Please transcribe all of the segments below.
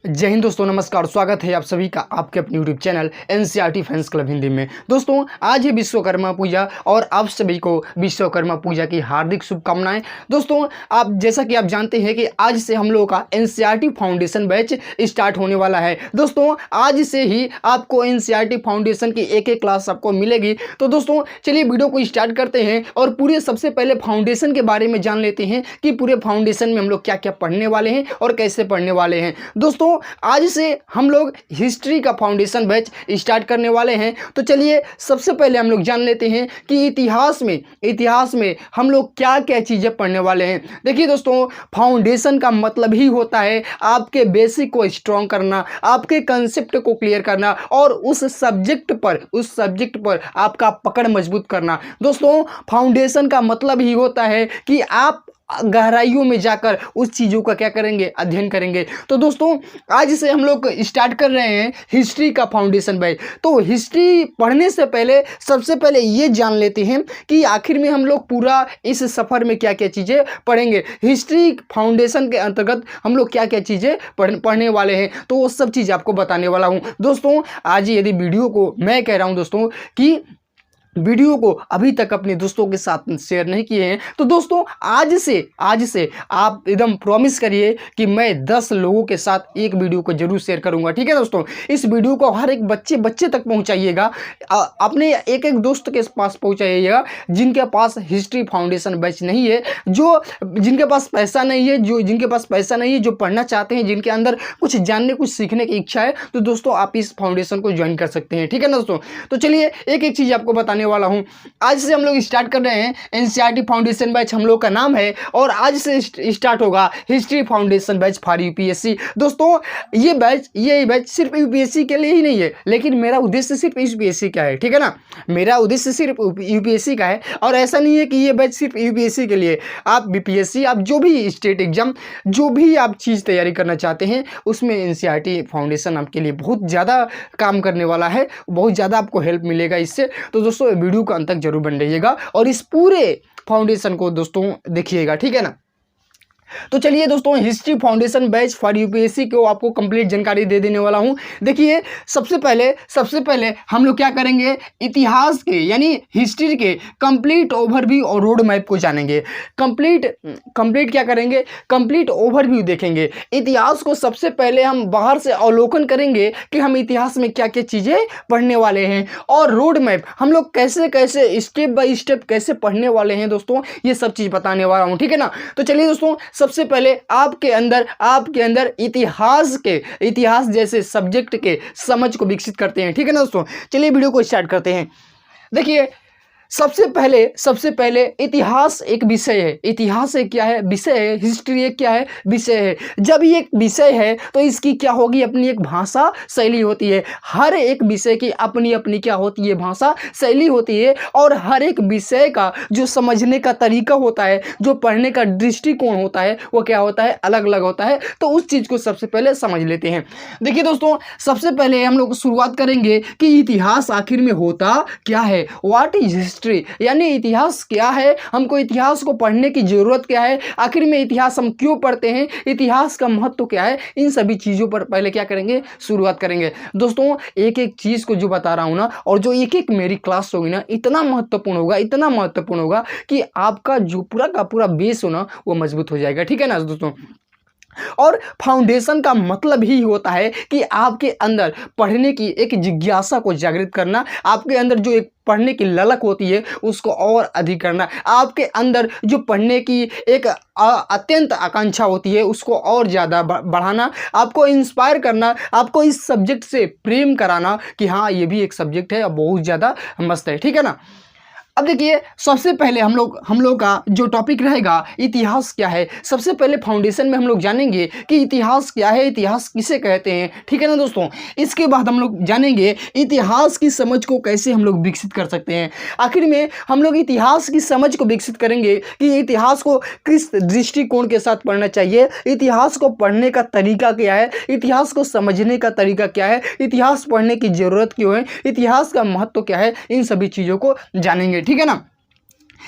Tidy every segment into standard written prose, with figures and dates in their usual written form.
जय हिंद दोस्तों, नमस्कार। स्वागत है आप सभी का आपके अपने YouTube channel NCERT fans club Hindi में। दोस्तों, आज है विश्वकर्मा पूजा और आप सभी को विश्वकर्मा पूजा की हार्दिक शुभकामनाएं। दोस्तों, आप जैसा कि आप जानते हैं कि आज से हम लोगों का एनसीईआरटी फाउंडेशन बैच स्टार्ट होने वाला है। दोस्तों, आज से ही आपको एनसीईआरटी फाउंडेशन की एक क्लास आपको मिलेगी। तो दोस्तों, चलिए वीडियो को स्टार्ट करते हैं और पूरे सबसे पहले फाउंडेशन के बारे में जान लेते हैं कि पूरे फाउंडेशन में हम लोग क्या क्या पढ़ने वाले हैं और कैसे पढ़ने वाले हैं। दोस्तों, आज से हम लोग हिस्ट्री का फाउंडेशन बैच स्टार्ट करने वाले हैं। तो चलिए सबसे पहले हम लोग जान लेते हैं कि इतिहास में हम लोग क्या क्या चीज़ें पढ़ने वाले हैं। देखिए दोस्तों, फाउंडेशन का मतलब ही होता है आपके बेसिक को स्ट्रॉन्ग करना, आपके कंसेप्ट को क्लियर करना और उस सब्जेक्ट पर आपका पकड़ मजबूत करना। दोस्तों, फाउंडेशन का मतलब ही होता है कि आप गहराइयों में जाकर उस चीज़ों का क्या करेंगे, अध्ययन करेंगे। तो दोस्तों, आज से हम लोग स्टार्ट कर रहे हैं हिस्ट्री का फाउंडेशन बैच। तो हिस्ट्री पढ़ने से पहले सबसे पहले ये जान लेते हैं कि आखिर में हम लोग पूरा इस सफ़र में क्या क्या चीज़ें पढ़ेंगे। हिस्ट्री फाउंडेशन के अंतर्गत हम लोग क्या क्या चीज़ें पढ़ने वाले हैं, तो वो सब चीज़ आपको बताने वाला हूँ। दोस्तों, आज यदि वीडियो को मैं कह रहा हूँ दोस्तों कि वीडियो को अभी तक अपने दोस्तों के साथ शेयर नहीं किए हैं, तो दोस्तों आज से आप एकदम प्रॉमिस करिए कि मैं 10 लोगों के साथ एक वीडियो को जरूर शेयर करूंगा। ठीक है दोस्तों, इस वीडियो को हर एक बच्चे तक पहुंचाइएगा, अपने एक दोस्त के पास पहुंचाइएगा जिनके पास हिस्ट्री फाउंडेशन बैच नहीं है, जिनके पास पैसा नहीं है, जो पढ़ना चाहते हैं, जिनके अंदर कुछ जानने कुछ सीखने की इच्छा है, तो दोस्तों आप इस फाउंडेशन को ज्वाइन कर सकते हैं। ठीक है ना दोस्तों, तो चलिए एक चीज़ आपको बताने वाला हूं। आज से हम लोग स्टार्ट कर रहे हैं एनसीईआरटी फाउंडेशन बैच, हम लोग का नाम है, और आज से स्टार्ट होगा history foundation batch for UPSC. दोस्तों, ये बैच सिर्फ यूपीएससी के लिए ही नहीं है, लेकिन मेरा उद्देश्य सिर्फ यूपीएससी का है। ठीक है ना, मेरा उद्देश्य सिर्फ यूपीएससी का है, और ऐसा नहीं है कि ये बैच सिर्फ यूपीएससी के लिए। आप बीपीएससी, आप जो भी स्टेट एग्जाम, जो भी आप चीज़ तैयारी करना चाहते हैं, उसमें एनसीईआरटी फाउंडेशन आपके लिए बहुत ज़्यादा काम करने वाला है, बहुत ज़्यादा आपको हेल्प मिलेगा इससे। तो दोस्तों, वीडियो का अंत तक जरूर बन रहिएगा और इस पूरे फाउंडेशन को दोस्तों देखिएगा। ठीक है ना, तो चलिए दोस्तों, history foundation batch for UPSC को आपको कंप्लीट जानकारी दे देने वाला हूं। देखिए, सबसे पहले हम लोग क्या करेंगे, इतिहास के यानी हिस्ट्री के कंप्लीट ओवरव्यू और रोड मैप को जानेंगे। कंप्लीट क्या करेंगे, कंप्लीट ओवरव्यू देखेंगे। इतिहास को सबसे पहले हम बाहर से अवलोकन करेंगे कि हम इतिहास में क्या क्या चीज़ें पढ़ने वाले हैं, और रोड मैप हम लोग कैसे स्टेप बाय स्टेप कैसे पढ़ने वाले हैं दोस्तों, ये सब चीज़ बताने वाला हूँ। ठीक है ना, तो चलिए दोस्तों, सबसे पहले आपके अंदर इतिहास जैसे सब्जेक्ट के समझ को विकसित करते हैं। ठीक है ना दोस्तों, चलिए वीडियो को स्टार्ट करते हैं। देखिए, सबसे पहले इतिहास एक विषय है। इतिहास एक क्या है, विषय है। हिस्ट्री एक क्या है, विषय है। जब ये एक विषय है तो इसकी क्या होगी, अपनी एक भाषा शैली होती है। हर एक विषय की अपनी अपनी क्या होती है, भाषा शैली होती है, और हर एक विषय का जो समझने का तरीका होता है, जो पढ़ने का दृष्टिकोण होता है, वो क्या होता है, अलग अलग होता है। तो उस चीज़ को सबसे पहले समझ लेते हैं। देखिए दोस्तों, सबसे पहले हम लोग शुरुआत करेंगे कि इतिहास आखिर में होता क्या है। व्हाट इज हिस्ट्री, यानी इतिहास क्या है, हमको इतिहास को पढ़ने की जरूरत क्या है, आखिर में इतिहास हम क्यों पढ़ते हैं, इतिहास का महत्व क्या है, इन सभी चीज़ों पर पहले क्या करेंगे, शुरुआत करेंगे। दोस्तों, एक एक चीज़ को जो बता रहा हूँ ना, और जो एक मेरी क्लास होगी ना, इतना महत्वपूर्ण होगा कि आपका जो पूरा का पूरा बेस हो ना, वो मजबूत हो जाएगा। ठीक है ना दोस्तों, और फाउंडेशन का मतलब ही होता है कि आपके अंदर पढ़ने की एक जिज्ञासा को जागृत करना, आपके अंदर जो एक पढ़ने की ललक होती है उसको और अधिक करना, आपके अंदर जो पढ़ने की एक अत्यंत आकांक्षा होती है उसको और ज़्यादा बढ़ाना, आपको इंस्पायर करना, आपको इस सब्जेक्ट से प्रेम कराना कि हाँ, ये भी एक सब्जेक्ट है और बहुत ज़्यादा मस्त है। ठीक है ना, अब देखिए, सबसे पहले हम लोग का जो टॉपिक रहेगा, इतिहास क्या है। सबसे पहले फाउंडेशन में हम लोग जानेंगे कि इतिहास क्या है, इतिहास किसे कहते हैं। ठीक है ना दोस्तों, इसके बाद हम लोग जानेंगे इतिहास की समझ को कैसे हम लोग विकसित कर सकते हैं। आखिर में हम लोग इतिहास की समझ को विकसित करेंगे कि इतिहास को किस दृष्टिकोण के साथ पढ़ना चाहिए, इतिहास को पढ़ने का तरीका क्या है, इतिहास को समझने का तरीका क्या है, इतिहास पढ़ने की ज़रूरत क्यों है, इतिहास का महत्व क्या है, इन सभी चीज़ों को जानेंगे। ठीक है ना,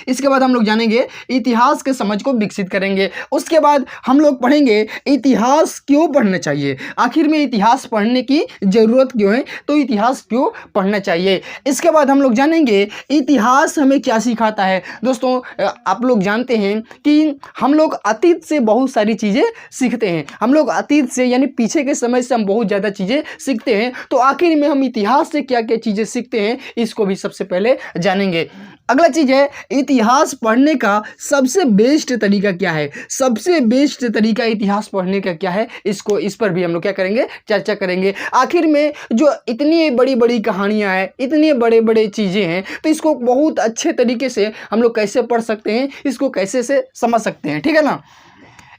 इसके बाद हम लोग जानेंगे इतिहास के समझ को विकसित करेंगे। उसके बाद हम लोग पढ़ेंगे इतिहास क्यों पढ़ना चाहिए, आखिर में इतिहास पढ़ने की ज़रूरत क्यों है, तो इतिहास क्यों पढ़ना चाहिए। इसके बाद हम लोग जानेंगे इतिहास हमें क्या सिखाता है। दोस्तों आप लोग जानते हैं कि हम लोग अतीत से बहुत सारी चीज़ें सीखते हैं, हम लोग अतीत से यानी पीछे के समय से हम बहुत ज़्यादा चीज़ें सीखते हैं, तो आखिर में हम इतिहास से क्या क्या चीज़ें सीखते हैं इसको भी सबसे पहले जानेंगे। अगला चीज़ है इतिहास पढ़ने का सबसे बेस्ट तरीका क्या है, सबसे बेस्ट तरीका इतिहास पढ़ने का क्या है, इस पर भी हम लोग क्या करेंगे, चर्चा करेंगे। आखिर में जो इतनी बड़ी बड़ी कहानियाँ हैं, इतनी बड़े बड़े चीज़ें हैं, तो इसको बहुत अच्छे तरीके से हम लोग कैसे पढ़ सकते हैं, इसको कैसे से समझ सकते हैं, ठीक है ना।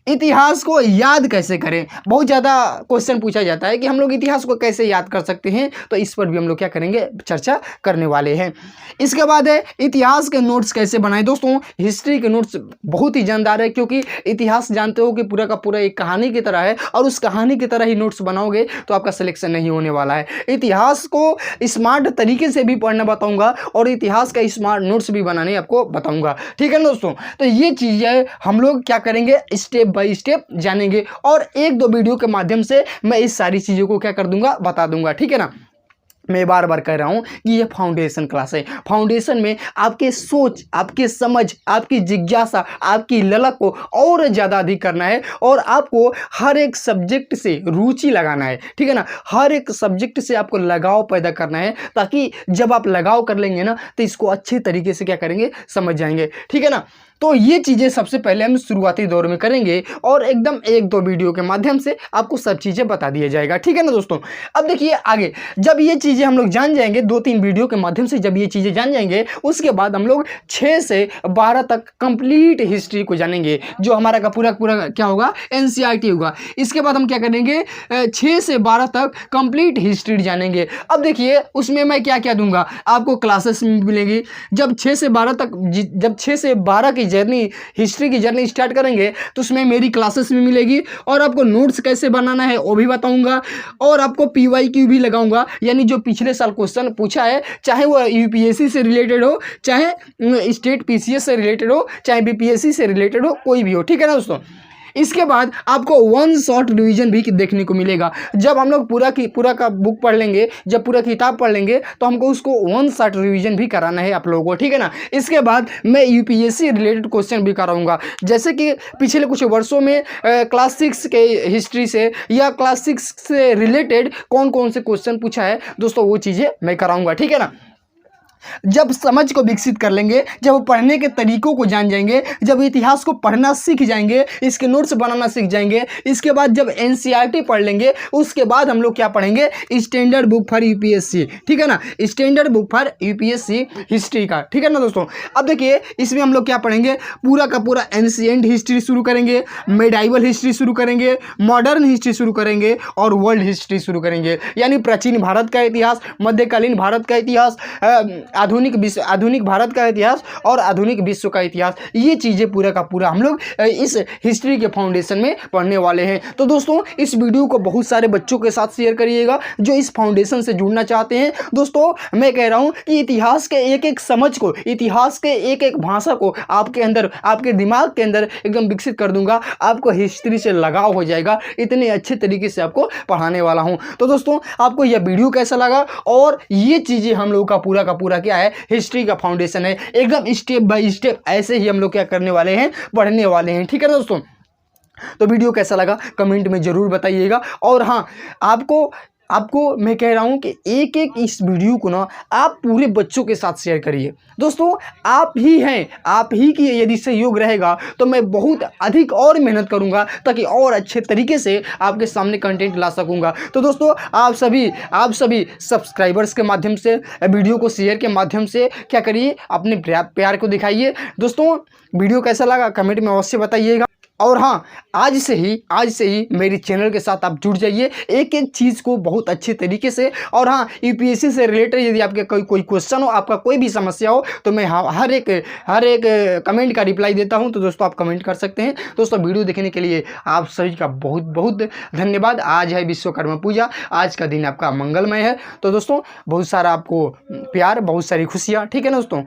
इतिहास को याद कैसे करें, बहुत ज़्यादा क्वेश्चन पूछा जाता है कि हम लोग इतिहास को कैसे याद कर सकते हैं, तो इस पर भी हम लोग क्या करेंगे, चर्चा करने वाले हैं। इसके बाद है इतिहास के नोट्स कैसे बनाएं। दोस्तों हिस्ट्री के नोट्स बहुत ही जानदार है, क्योंकि इतिहास जानते हो कि पूरा का पूरा एक कहानी की तरह है, और उस कहानी की तरह ही नोट्स बनाओगे तो आपका सिलेक्शन नहीं होने वाला है। इतिहास को स्मार्ट तरीके से भी पढ़ना बताऊँगा, और इतिहास का स्मार्ट नोट्स भी बनाने आपको बताऊँगा, ठीक है दोस्तों। तो ये चीज़ें हम लोग क्या करेंगे, स्टेप बाय स्टेप जानेंगे, और एक दो वीडियो के माध्यम से मैं इस सारी चीज़ों को क्या कर दूंगा, बता दूंगा, ठीक है ना। मैं बार बार कह रहा हूँ कि ये फाउंडेशन क्लास है। फाउंडेशन में आपके सोच, आपके समझ, आपकी जिज्ञासा, आपकी ललक को और ज़्यादा अधिक करना है, और आपको हर एक सब्जेक्ट से रुचि लगाना है, ठीक है ना। हर एक सब्जेक्ट से आपको लगाव पैदा करना है, ताकि जब आप लगाव कर लेंगे ना, तो इसको अच्छे तरीके से क्या करेंगे, समझ जाएंगे, ठीक है ना। तो ये चीज़ें सबसे पहले हम शुरुआती दौर में करेंगे, और एकदम एक दो वीडियो के माध्यम से आपको सब चीज़ें बता दिया जाएगा, ठीक है ना दोस्तों। अब देखिए आगे, जब ये चीज़ें हम लोग जान जाएंगे, दो तीन वीडियो के माध्यम से जब ये चीज़ें जान जाएंगे, उसके बाद हम लोग 6 से 12 तक कंप्लीट हिस्ट्री को जानेंगे, जो हमारा का पूरा पूरा क्या होगा, NCERT होगा। इसके बाद हम क्या करेंगे, 6 से 12 तक कंप्लीट हिस्ट्री जानेंगे। अब देखिए उसमें मैं क्या क्या दूंगा, आपको क्लासेस मिलेगी। जब 6 से 12 तक, जब 6 से 12 की जर्नी, हिस्ट्री की जर्नी स्टार्ट करेंगे, तो उसमें मेरी क्लासेस भी मिलेगी, और आपको नोट्स कैसे बनाना है वो भी बताऊंगा, और आपको PYQ भी लगाऊंगा, यानी जो पिछले साल क्वेश्चन पूछा है, चाहे वो UPSC से रिलेटेड हो, चाहे स्टेट PCS से रिलेटेड हो, चाहे BPSC से रिलेटेड हो, कोई भी हो, ठीक है ना दोस्तों। इसके बाद आपको वन शॉट रिवीजन भी देखने को मिलेगा। जब हम लोग पूरा का बुक पढ़ लेंगे, जब पूरा किताब पढ़ लेंगे, तो हमको उसको वन शॉट रिवीजन भी कराना है आप लोगों को, ठीक है ना। इसके बाद मैं UPSC रिलेटेड क्वेश्चन भी कराऊंगा, जैसे कि पिछले कुछ वर्षों में क्लास 6 के हिस्ट्री से या क्लास 6 से रिलेटेड कौन कौन से क्वेश्चन पूछा है दोस्तों, वो चीज़ें मैं कराऊंगा, ठीक है ना। जब समझ को विकसित कर लेंगे, जब पढ़ने के तरीकों को जान जाएंगे, जब इतिहास को पढ़ना सीख जाएंगे, इसके नोट्स बनाना सीख जाएंगे, इसके बाद जब NCERT पढ़ लेंगे, उसके बाद हम लोग क्या पढ़ेंगे, स्टैंडर्ड बुक फॉर UPSC, ठीक है ना, standard book for UPSC history का, ठीक है ना दोस्तों। अब देखिए इसमें हम लोग क्या पढ़ेंगे, पूरा का पूरा एंशिएंट हिस्ट्री शुरू करेंगे, मेडाइवल हिस्ट्री शुरू करेंगे, मॉडर्न हिस्ट्री शुरू करेंगे, और वर्ल्ड हिस्ट्री शुरू करेंगे, यानी प्राचीन भारत का इतिहास, मध्यकालीन भारत का इतिहास, आधुनिक भारत का इतिहास, और आधुनिक विश्व का इतिहास। ये चीज़ें पूरा का पूरा हम लोग इस हिस्ट्री के फाउंडेशन में पढ़ने वाले हैं। तो दोस्तों इस वीडियो को बहुत सारे बच्चों के साथ शेयर करिएगा जो इस फाउंडेशन से जुड़ना चाहते हैं। दोस्तों मैं कह रहा हूँ कि इतिहास के एक एक समझ को, इतिहास के एक एक भाषा को आपके अंदर, आपके दिमाग के अंदर एकदम विकसित कर दूंगा। आपको हिस्ट्री से लगाव हो जाएगा, इतने अच्छे तरीके से आपको पढ़ाने वाला हूँ। तो दोस्तों आपको यह वीडियो कैसा लगा, और ये चीज़ें हम लोग का पूरा क्या है, हिस्ट्री का फाउंडेशन है, एकदम स्टेप बाय स्टेप ऐसे ही हम लोग क्या करने वाले हैं, पढ़ने वाले हैं, ठीक है ना दोस्तों। तो वीडियो कैसा लगा कमेंट में ज़रूर बताइएगा। और हाँ, आपको मैं कह रहा हूं कि एक एक इस वीडियो को ना आप पूरे बच्चों के साथ शेयर करिए। दोस्तों आप ही हैं, आप ही की यदि सहयोग रहेगा तो मैं बहुत अधिक और मेहनत करूंगा, ताकि और अच्छे तरीके से आपके सामने कंटेंट ला सकूंगा। तो दोस्तों आप सभी सब्सक्राइबर्स के माध्यम से, वीडियो को शेयर के माध्यम से क्या करिए, अपने प्यार को दिखाइए। दोस्तों वीडियो कैसा लगा कमेंट में अवश्य बताइएगा। और हाँ, आज से ही मेरे चैनल के साथ आप जुड़ जाइए, एक एक चीज़ को बहुत अच्छे तरीके से। और हाँ, UPSC से रिलेटेड यदि आपके कोई क्वेश्चन हो, आपका कोई भी समस्या हो, तो मैं हर एक कमेंट का रिप्लाई देता हूं। तो दोस्तों आप कमेंट कर सकते हैं। दोस्तों वीडियो देखने के लिए आप सभी का बहुत बहुत धन्यवाद। आज है विश्वकर्मा पूजा, आज का दिन आपका मंगलमय है। तो दोस्तों बहुत सारा आपको प्यार, बहुत सारी खुशियाँ, ठीक है ना दोस्तों।